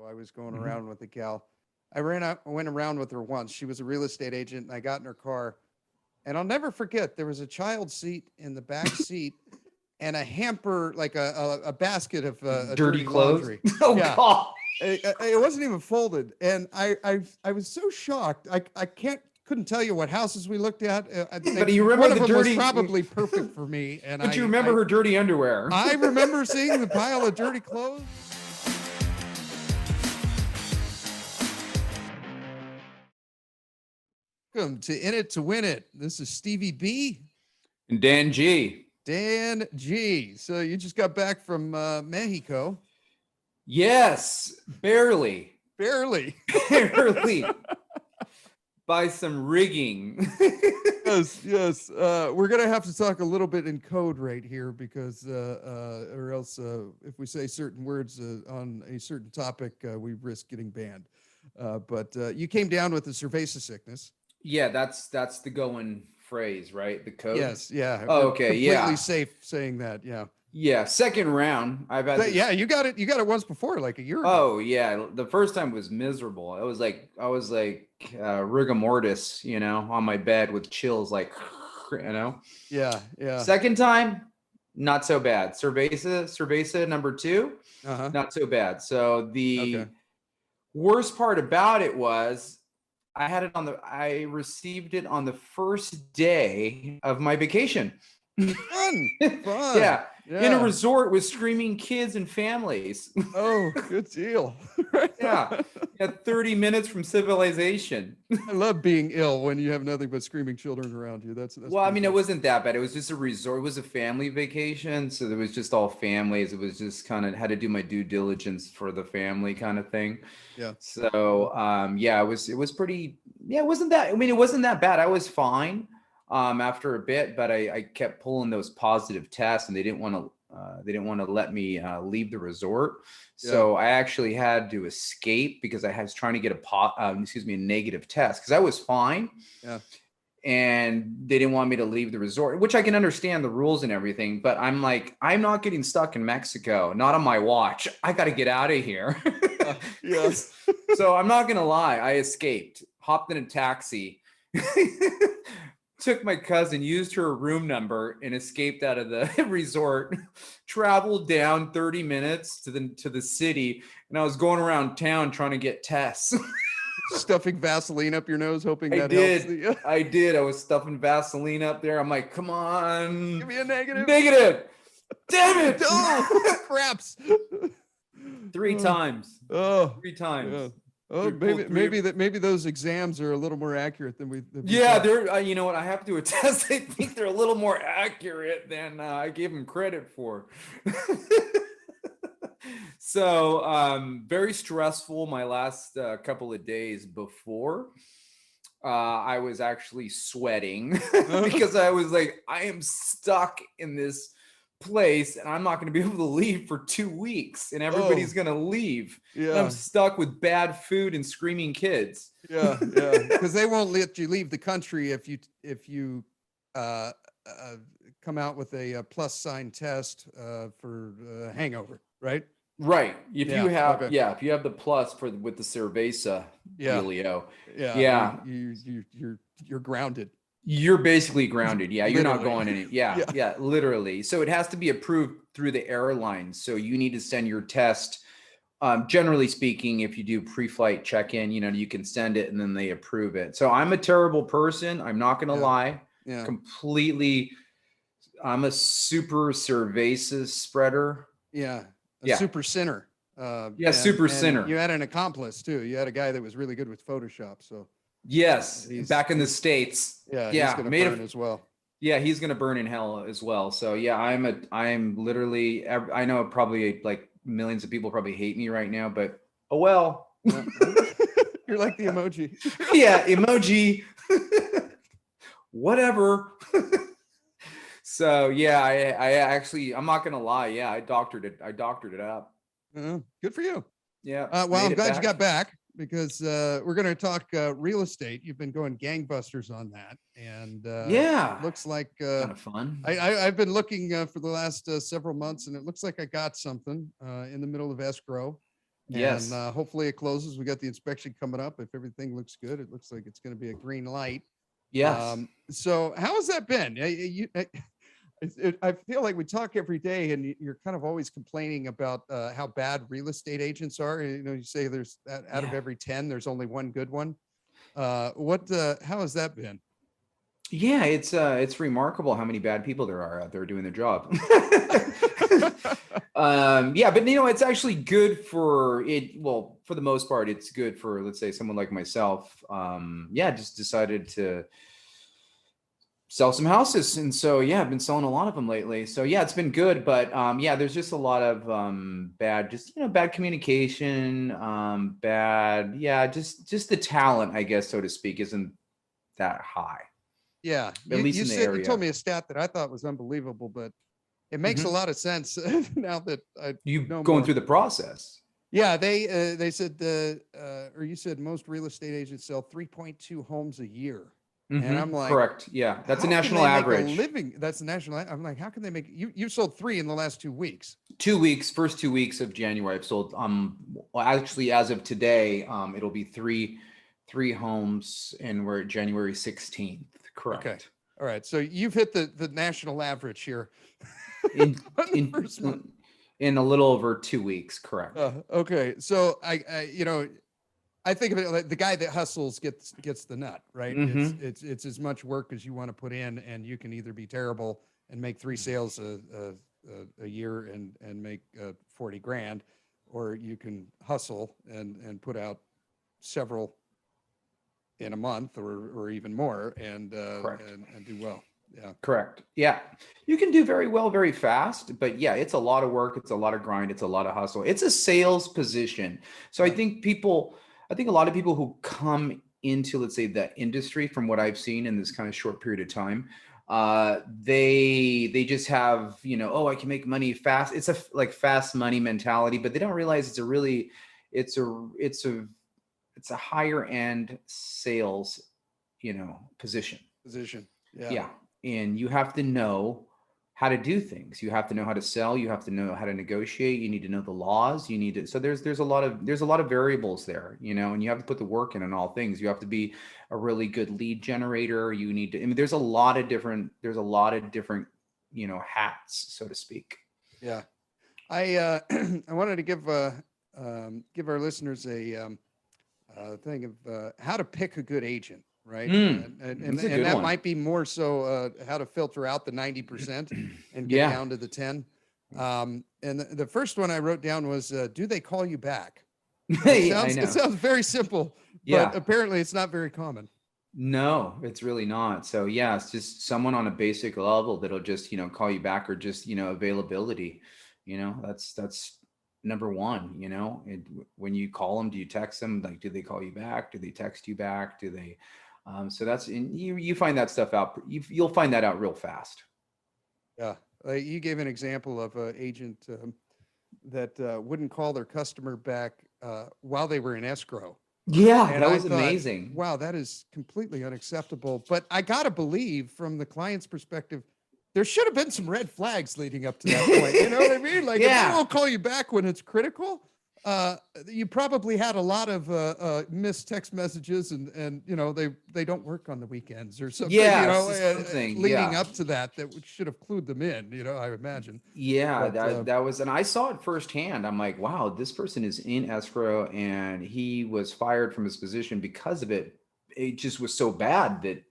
I was going around with a gal. I went around with her once. She was a real estate agent, and I got in her car. And I'll never forget, there was a child seat in the back seat and a hamper, like a basket of dirty clothes. laundry. Oh, Yeah. God. It wasn't even folded. And I was so shocked. I couldn't tell you what houses we looked at. But you remember one of the them dirty... was probably perfect for me. And But you remember her dirty underwear. I remember seeing the pile of dirty clothes. Welcome to In It to Win It. This is Stevie B. And Dan G. Dan G. So you just got back from Mexico. Yes, barely. Barely. Barely. By some rigging. Yes. We're going to have to talk a little bit in code right here because, or else if we say certain words on a certain topic, we risk getting banned. But you came down with the cerveza sickness. Yeah, that's the going phrase, right? The code. Yes. Yeah. Oh, okay. Completely safe saying that. Yeah. Yeah. Second round. I've had. Yeah. You got it. You got it once before, like a year ago. Oh yeah. The first time was miserable. I was like rigor mortis, on my bed with chills, like, Yeah. Yeah. Second time, not so bad. Cerveza number 2, not so bad. So the worst part about it was I received it on the first day of my vacation. Fun. Yeah. In a resort with screaming kids and families. Oh, good deal. Yeah. 30 minutes from civilization. I love being ill when you have nothing but screaming children around you. That's well, I mean, it wasn't that bad. It was just a resort. It was a family vacation. So there was just all families. It was just kind of had to do my due diligence for the family kind of thing. Yeah. So, it was pretty, it wasn't that bad. I was fine after a bit, but I kept pulling those positive tests and they didn't want to let me leave the resort. So I actually had to escape because I was trying to get a negative test because I was fine. Yeah. And they didn't want me to leave the resort, which I can understand the rules and everything. But I'm like, I'm not getting stuck in Mexico, not on my watch. I got to get out of here. Yes. So I'm not going to lie. I escaped, hopped in a taxi, took my cousin, used her room number and escaped out of the resort, traveled down 30 minutes to the city. And I was going around town trying to get tests. Stuffing Vaseline up your nose, hoping that helps. I did. I was stuffing Vaseline up there. I'm like, come on. Give me a negative. Negative. Damn it. Oh, craps. 3 times. Oh. 3 times. Yeah. Oh, maybe those exams are a little more accurate than we. They're. You know what? I have to attest. I think they're a little more accurate than I gave them credit for. So, very stressful. My last couple of days before, I was actually sweating because I was like, I am stuck in this place and I'm not going to be able to leave for 2 weeks and everybody's going to leave. Yeah. And I'm stuck with bad food and screaming kids. Yeah. Because they won't let you leave the country if you come out with a plus sign test for hangover, right? Right. If you have the plus with the cerveza dealio. Yeah. You're grounded. You're basically grounded. Yeah. You're not going in it. Yeah. Literally. So it has to be approved through the airline. So you need to send your test. Generally speaking, if you do pre-flight check-in, you can send it and then they approve it. So I'm a terrible person. I'm not going to lie. Yeah. Completely. I'm a super cerveza spreader. Yeah. Super sinner. Super sinner. You had an accomplice too. You had a guy that was really good with Photoshop. So yes, back in the States. Yeah. He's going to burn as well. Yeah, he's going to burn in hell as well. So yeah, I'm literally. I know probably like millions of people probably hate me right now, but oh well. You're like the emoji. Yeah, emoji. Whatever. So yeah, I actually, I'm not gonna lie. Yeah, I doctored it up. Good for you. Yeah. Well, I'm glad you got back because we're going to talk real estate. You've been going gangbusters on that, and it looks like kind of fun. I've been looking for the last several months, and it looks like I got something in the middle of escrow. Yes. and hopefully it closes. We got the inspection coming up. If everything looks good, it looks like it's going to be a green light. Yes. So how has that been? I feel like we talk every day, and you're kind of always complaining about how bad real estate agents are. You know, you say there's out of Yeah. every 10, there's only one good one. How has that been? Yeah, it's remarkable how many bad people there are out there doing their job. Yeah, but it's actually good for it. Well, for the most part, it's good for, let's say, someone like myself. Yeah, just decided to sell some houses, and so yeah, I've been selling a lot of them lately. So yeah, it's been good, but yeah, there's just a lot of bad communication, yeah, just the talent, I guess, so to speak, isn't that high, Yeah, at least in the you told area. me a stat that I thought was unbelievable, but it makes a Mhm. lot of sense now that I You know going more. through the process. Yeah, they said or you said most real estate agents sell 3.2 homes a year, and I'm like, Correct. Yeah, that's a how can national they make a average. living? That's the national. I'm like, how can they make? You sold 3 in the last 2 weeks. 2 weeks, first 2 weeks of January, I've sold. Well, actually, as of today, it'll be three homes, and we're at January 16th. Okay, Correct. all right. So you've hit the national average here In on the in first month. in a little over 2 weeks. Correct. Okay, so I think of it like the guy that hustles gets the nut, right? Mm-hmm. It's as much work as you want to put in, and you can either be terrible and make 3 sales a year and make 40 grand, or you can hustle and put out several in a month or even more Correct. and do well. Yeah. Correct. Yeah. You can do very well very fast, but yeah, it's a lot of work, it's a lot of grind, it's a lot of hustle. It's a sales position. So Yeah. I think a lot of people who come into, let's say, the industry, from what I've seen in this kind of short period of time, they just have, oh, I can make money fast. It's a like fast money mentality, but they don't realize it's a higher end sales, position. Position. Yeah. Yeah. And you have to know how to do things. You have to know how to sell. You have to know how to negotiate. You need to know the laws. You need to, so there's a lot of variables there, and you have to put the work in all things. You have to be a really good lead generator. You need to, there's a lot of different, hats, so to speak. Yeah. I I wanted to give our listeners a thing of how to pick a good agent, right? That's a And good that one. might be more so how to filter out the 90% and get Yeah. down to the 10. And the first one I wrote down was, do they call you back? I It know. sounds very simple, but Yeah. apparently it's not very common. No, it's really not. So yeah, it's just someone on a basic level that'll just, call you back, or just, availability. That's number one, when you call them, do you text them? Like, do they call you back? Do they text you back? Do they, so that's, and you find that stuff out. You'll find that out real fast. Yeah. You gave an example of an agent that wouldn't call their customer back while they were in escrow. Yeah, And that I was thought, amazing. wow, that is completely unacceptable. But I got to believe, from the client's perspective, there should have been some red flags leading up to that point. You know what I mean? Like, if they Yeah. won't call you back when it's critical, you probably had a lot of missed text messages, and they don't work on the weekends or something. Yeah, it's just something. Leading Yeah. up to that should have clued them in. I imagine. Yeah, But that was, and I saw it firsthand. I'm like, wow, this person is in escrow, and he was fired from his position because of it. It just was so bad that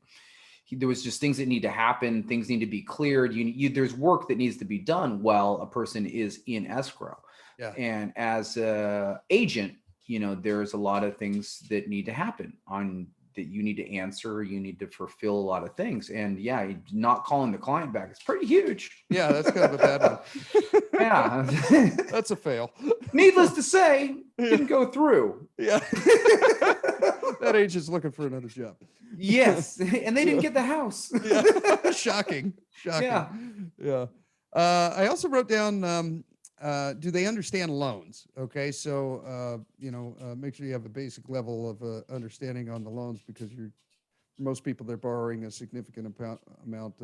there was just things that need to happen, things need to be cleared. There's work that needs to be done while a person is in escrow. yeah, And as a agent, there's a lot of things that need to happen that you need to answer. You need to fulfill a lot of things. And yeah, not calling the client back is pretty huge. yeah, that's kind of a bad one. Yeah. That's a fail. Needless to say, didn't go through. Yeah. That agent's looking for another job. Yes. And they didn't get the house. Yeah. Shocking. Yeah. Yeah. I also wrote down, do they understand loans? Okay. So, make sure you have a basic level of understanding on the loans, because most people, they're borrowing a significant amount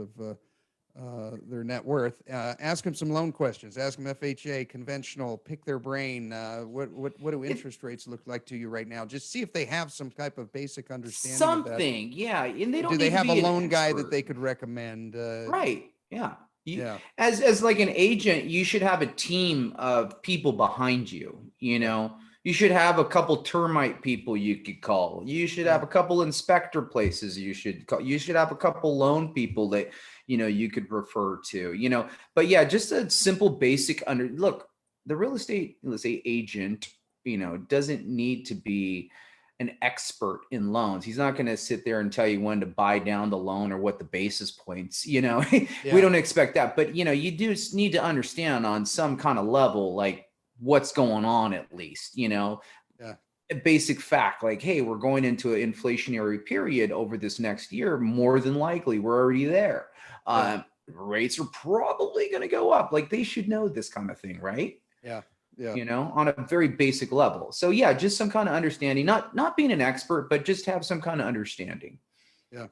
their net worth. Ask them some loan questions. Ask them FHA, conventional. Pick their brain. What do interest rates look like to you right now? Just see if they have some type of basic understanding of that. Something, yeah, and they don't Do they need to have a be an loan guy that expert. they could recommend? Right. Yeah. Yeah. As like an agent, you should have a team of people behind you. You know, you should have a couple termite people you could call. You should have a couple inspector places you should call. You should have a couple loan people that, you know, you could refer to, you know. But yeah, just a simple basic look, the real estate, let's say, agent, you know, doesn't need to be an expert in loans. He's not going to sit there and tell you when to buy down the loan or what the basis points, you know. We don't expect that, but you know, you do need to understand on some kind of level, like what's going on, at least, you know, a basic fact, like, hey, we're going into an inflationary period over this next year. More than likely, we're already there. Rates are probably going to go up. Like, they should know this kind of thing, right? Yeah. You know, on a very basic level. So yeah, just some kind of understanding, not being an expert, but just have some kind of understanding. Yeah.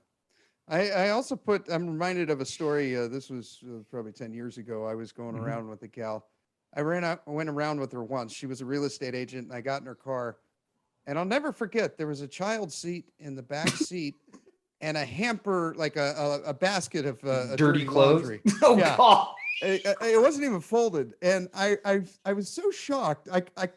I also I'm reminded of a story. This was probably 10 years ago. I was going around with a gal. I went around with her once. She was a real estate agent, and I got in her car, and I'll never forget, there was a child seat in the back seat and a hamper, like a basket of dirty clothes. Laundry. God. It wasn't even folded, and I was so shocked. I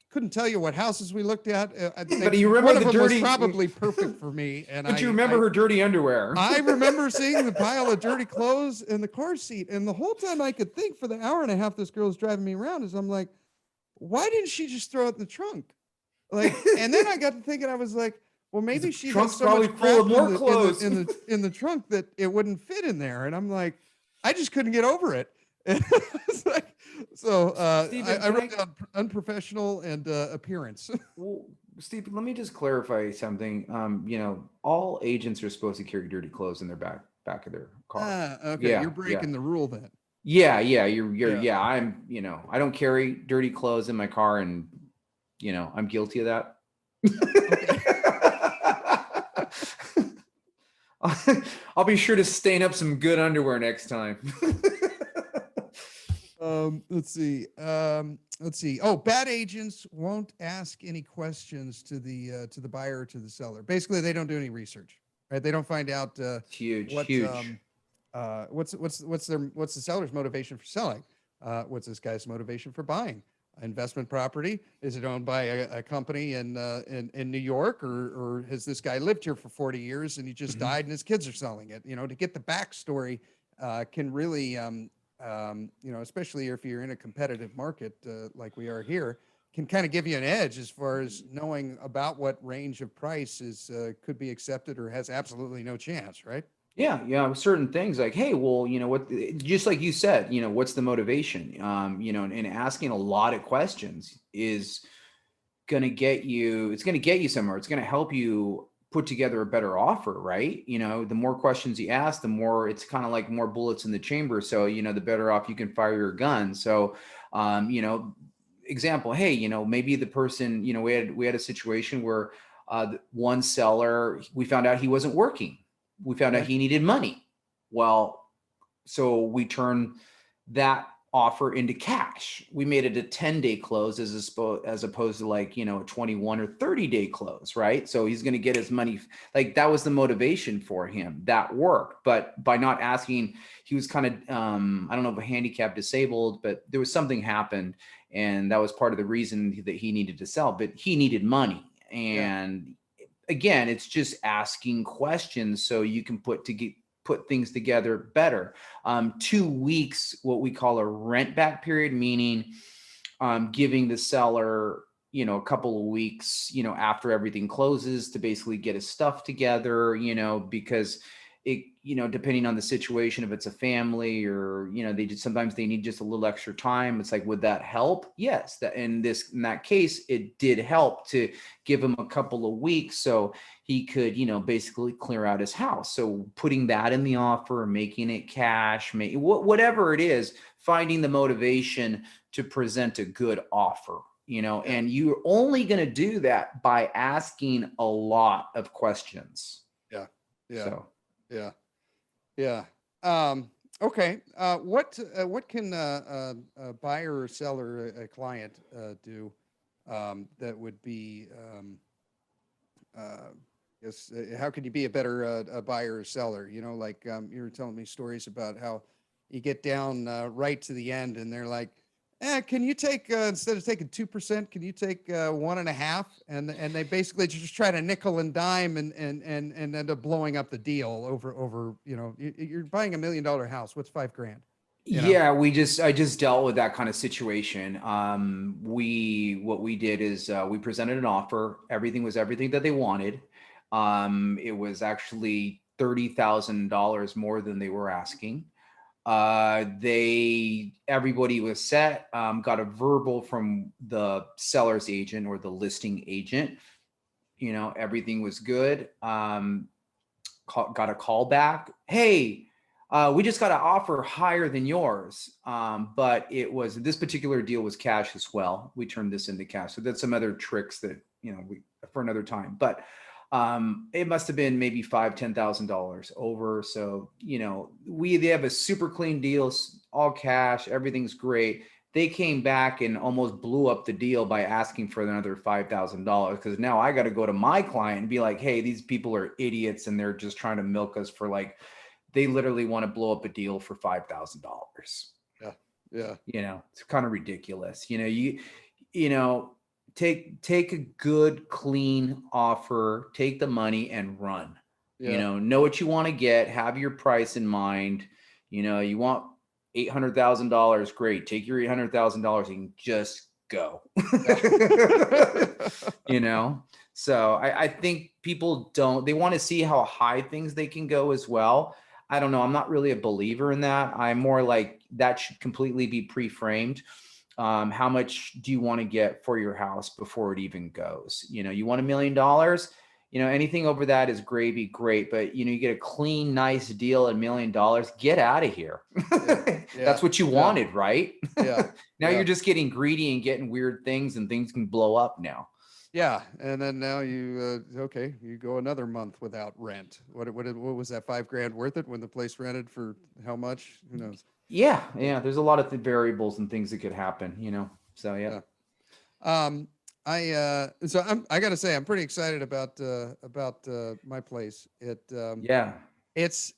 couldn't tell you what houses we looked at. But you remember one of the them dirty, was probably perfect for me. And but you remember her dirty underwear. I remember seeing the pile of dirty clothes in the car seat, and the whole time I could think for the hour and a half this girl was driving me around is I'm like, why didn't she just throw it in the trunk? Like, and then I got to thinking, I was like, well, maybe she has so probably much full of crap more clothes in the trunk that it wouldn't fit in there. And I'm like, I just couldn't get over it. It's like, so Stephen, I wrote down unprofessional and appearance. Well, Steve, let me just clarify something. You know, all agents are supposed to carry dirty clothes in their back of their car. Okay, you're breaking the rule then. Yeah, I'm, you know, I don't carry dirty clothes in my car, and you know, I'm guilty of that. I'll be sure to stain up some good underwear next time. Let's see. Oh, bad agents won't ask any questions to the buyer or to the seller. Basically, they don't do any research, right? They don't find out huge. What's the seller's motivation for selling? What's this guy's motivation for buying? Investment property? Is it owned by a company in New York, or has this guy lived here for 40 years and he just died and his kids are selling it? You know, to get the backstory can really, you know, especially if you're in a competitive market like we are here, can kind of give you an edge as far as knowing about what range of price is could be accepted or has absolutely no chance, right? Yeah, certain things like, hey, well, you know what, just like you said, you know, what's the motivation? You know, and asking a lot of questions is going to get you, it's going to get you somewhere. It's going to help you put together a better offer, right? You know, the more questions you ask, the more, it's kind of like more bullets in the chamber. So, you know, the better off you can fire your gun. So, you know, example, hey, you know, maybe the person, you know, we had a situation where one seller, we found out he wasn't working. We found out he needed money. Well, so we turned that offer into cash. We made it a 10-day close as opposed to, like, you know, a 21 or 30-day close, right? So he's going to get his money. Like, that was the motivation for him. That worked. But by not asking, he was kind of, I don't know if a handicap disabled, but there was something happened. And that was part of the reason that he needed to sell, but he needed money. And again, it's just asking questions so you can put things together better. 2 weeks, what we call a rent back period, meaning giving the seller, you know, a couple of weeks, you know, after everything closes to basically get his stuff together, you know, because it, you know, depending on the situation, if it's a family or, you know, sometimes they need just a little extra time. It's like, would that help? Yes. In that case, it did help to give him a couple of weeks so he could, you know, basically clear out his house. So putting that in the offer, making it cash, whatever it is, finding the motivation to present a good offer, you know, and you're only going to do that by asking a lot of questions. Okay. What can a buyer or seller, a client, do that would be yes, how can you be a better a buyer or seller? You know, like you were telling me stories about how you get down right to the end, and they're like, can you take instead of taking 2%, can you take 1.5? And they basically just try to nickel and dime and end up blowing up the deal over. You know, you're buying $1 million house. What's 5 grand? You know. Yeah, I just dealt with that kind of situation. What we did is we presented an offer. Everything was everything that they wanted. It was actually $30,000 more than they were asking. Everybody was set. Got a verbal from the seller's agent or the listing agent. You know, everything was good. Got a call back. Hey, we just got an offer higher than yours. But this particular deal was cash as well. We turned this into cash. So that's some other tricks that, for another time, but it must've been maybe $10,000 over. So, they have a super clean deal, all cash, everything's great. They came back and almost blew up the deal by asking for another $5,000. Cause now I got to go to my client and be like, hey, these people are idiots. And they're just trying to milk us for they literally want to blow up a deal for $5,000. Yeah. Yeah. It's kind of ridiculous. Take a good, clean offer, take the money and run. Yeah. Know what you want to get, have your price in mind. You want $800,000, great. Take your $800,000 and just go. So I think people they want to see how high things they can go as well. I don't know. I'm not really a believer in that. I'm more like that should completely be pre-framed. How much do you want to get for your house before it even goes? You want $1 million, anything over that is gravy, great. But you get a clean, nice deal at $1 million, get out of here. Yeah. That's what you wanted, right? Yeah. Now you're just getting greedy and getting weird things, and things can blow up now. Yeah, and then now you you go another month without rent. What was that, 5 grand worth it when the place rented for how much? Who knows? Yeah. There's a lot of variables and things that could happen. So yeah. I got to say I'm pretty excited about my place. It's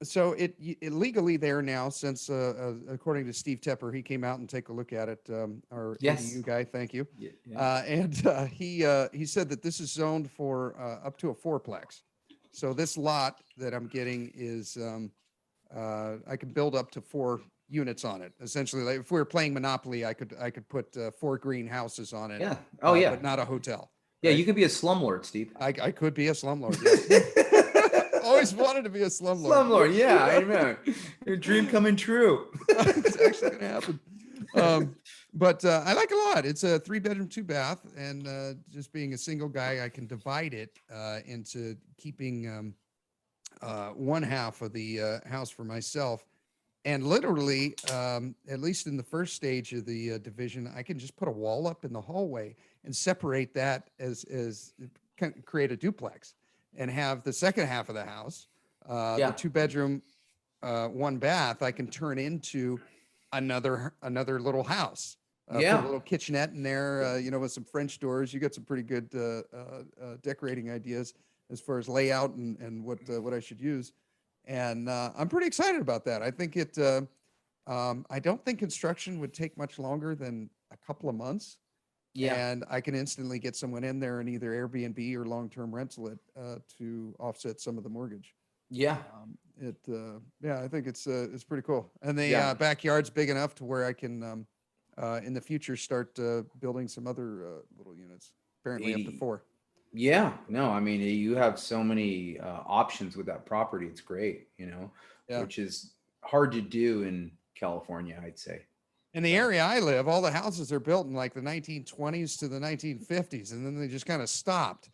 so it legally there now since according to Steve Tepper, he came out and take a look at it. Our Yes. ADU guy, thank you. Yeah. And he said that this is zoned for up to a fourplex. So this lot that I'm getting is I can build up to 4 units on it. Essentially, like if we were playing Monopoly, I could put 4 green houses on it. Yeah. Oh yeah. But not a hotel. Yeah, right? you could be a slumlord, Steve. I could be a slumlord. Yes. Always wanted to be a slumlord. Slumlord, yeah, I know. Your dream coming true. It's actually going to happen. But I like it a lot. It's a 3-bedroom, 2-bath, and just being a single guy, I can divide it into keeping one half of the house for myself. And literally, at least in the first stage of the division, I can just put a wall up in the hallway and separate that as create a duplex, and have the second half of the house, the 2-bedroom, 1-bath, I can turn into another little house. Put a little kitchenette in there, with some French doors. You got some pretty good decorating ideas as far as layout and what I should use. And I'm pretty excited about that. I think I don't think construction would take much longer than a couple of months. Yeah. And I can instantly get someone in there and either Airbnb or long-term rental it to offset some of the mortgage. Yeah. I think it's pretty cool. And the backyard's big enough to where I can, in the future, start building some other little units, apparently up to 4. Yeah, no, I mean, you have so many options with that property. It's great, which is hard to do in California, I'd say. In the area I live, all the houses are built in like the 1920s to the 1950s, and then they just kind of stopped.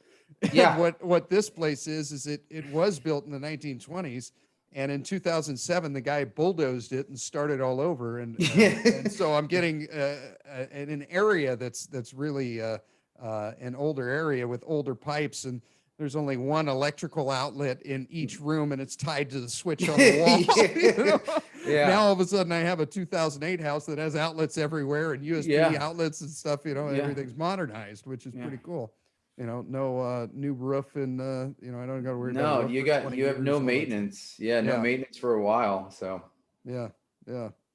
Yeah. And what this place is it was built in the 1920s, and in 2007 the guy bulldozed it and started all over, and so I'm getting in an area that's really an older area with older pipes, and there's only one electrical outlet in each room and it's tied to the switch on the wall. You know? Yeah. Now all of a sudden I have a 2008 house that has outlets everywhere and USB outlets and stuff, you know, everything's modernized, which is pretty cool. You know, no new roof and you know, I don't got to worry about No, roof you for got 20 you have years, no all that stuff. maintenance. Yeah, no maintenance for a while. So yeah.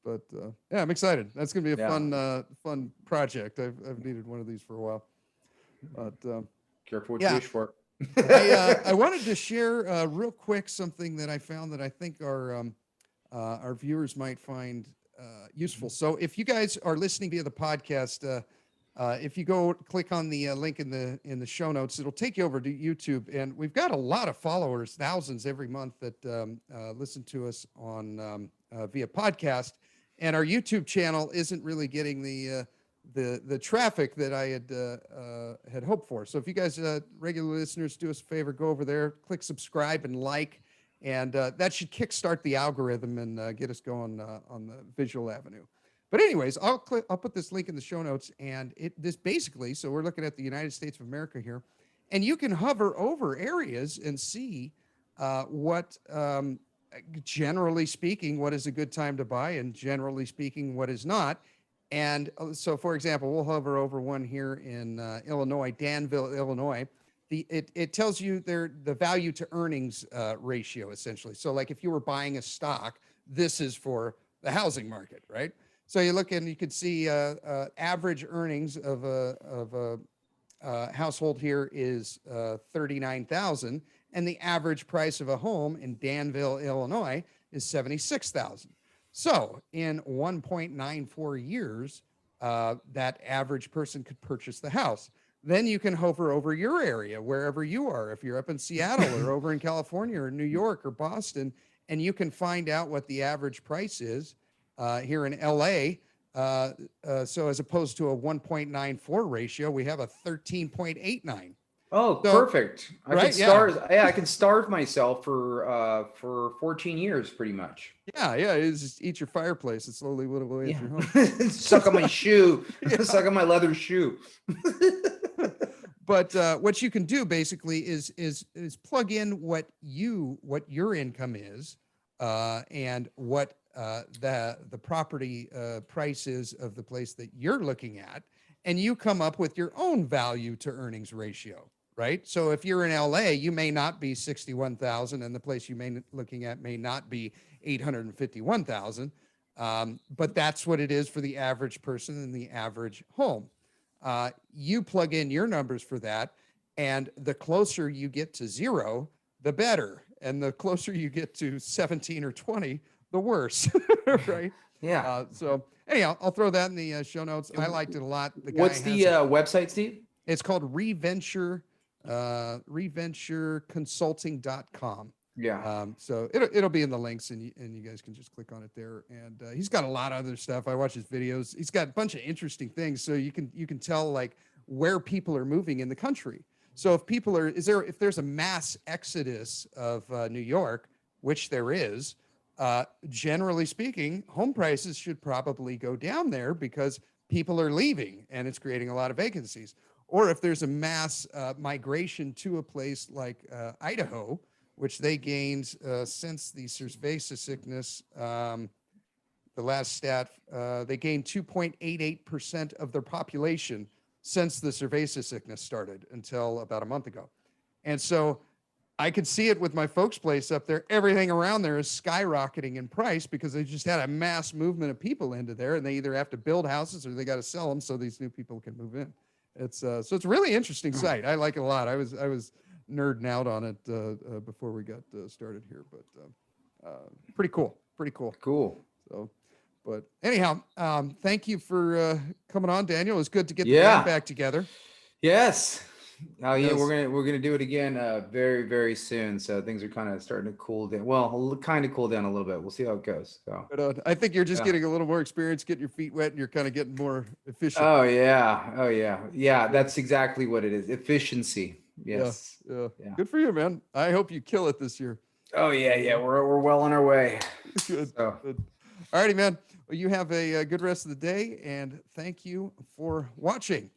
But yeah, I'm excited. That's gonna be a fun project. I've needed one of these for a while. But careful what you wish for. I wanted to share real quick something that I found that I think our viewers might find useful. So if you guys are listening via the podcast, if you go click on the link in the show notes, it'll take you over to YouTube, and we've got a lot of followers, thousands every month that listen to us on via podcast, and our YouTube channel isn't really getting the traffic that I had hoped for. So if you guys regular listeners, do us a favor, go over there, click subscribe and like, and that should kickstart the algorithm and get us going on the visual avenue. But anyways, I'll put this link in the show notes, and this basically, so we're looking at the United States of America here, and you can hover over areas and see what, generally speaking, what is a good time to buy, and generally speaking, what is not. And so, for example, we'll hover over one here in Illinois, Danville, Illinois. It tells you the value to earnings ratio, essentially. So like if you were buying a stock, this is for the housing market, right? So you look and you could see average earnings of a household here is $39,000, and the average price of a home in Danville, Illinois, is $76,000. So in 1.94 years, that average person could purchase the house. Then you can hover over your area, wherever you are. If you're up in Seattle or over in California or New York or Boston, and you can find out what the average price is here in LA. So as opposed to a 1.94 ratio, we have a 13.89. Oh, So, perfect. I right? can starve. Yeah, I can starve myself for 14 years, pretty much. Yeah. It's just eat your fireplace and slowly whittle away at your home. Suck on my shoe. Suck on my leather shoe. But what you can do basically is plug in what your income is, and what the property price is of the place that you're looking at, and you come up with your own value to earnings ratio, right? So if you're in LA, you may not be 61,000, and the place you may looking at may not be 851,000, but that's what it is for the average person in the average home. You plug in your numbers for that, and the closer you get to zero, the better, and the closer you get to 17 or 20, the worse. Right? Yeah. So anyhow, I'll throw that in the show notes. I liked it a lot. What's the website, Steve? It's called reventureconsulting.com. Yeah. So it'll be in the links, and you guys can just click on it there. And he's got a lot of other stuff. I watch his videos. He's got a bunch of interesting things. So you can tell like where people are moving in the country. So if if there's a mass exodus of New York, which there is, generally speaking, home prices should probably go down there because people are leaving and it's creating a lot of vacancies. Or if there's a mass migration to a place like Idaho, which they gained since the cerveza sickness, the last stat, they gained 2.88% of their population since the cerveza sickness started until about a month ago. And so I could see it with my folks' place up there. Everything around there is skyrocketing in price because they just had a mass movement of people into there, and they either have to build houses or they got to sell them so these new people can move in. It's so it's a really interesting site. I like it a lot. I was nerding out on it before we got started here, but pretty cool. Cool. So, but anyhow, thank you for coming on, Daniel. It's good to get the band back together. Yes. Oh yeah, Yes. we're gonna do it again very, very soon. So things are kind of starting to cool down. Well, kind of cool down a little bit. We'll see how it goes. So But I think you're just getting a little more experience, getting your feet wet, and you're kind of getting more efficient. Oh yeah. That's exactly what it is. Efficiency. Yes. Yeah. Good for you, man. I hope you kill it this year. Oh yeah. We're well on our way. Good. So. Good. All righty, man. Well, you have a good rest of the day, and thank you for watching.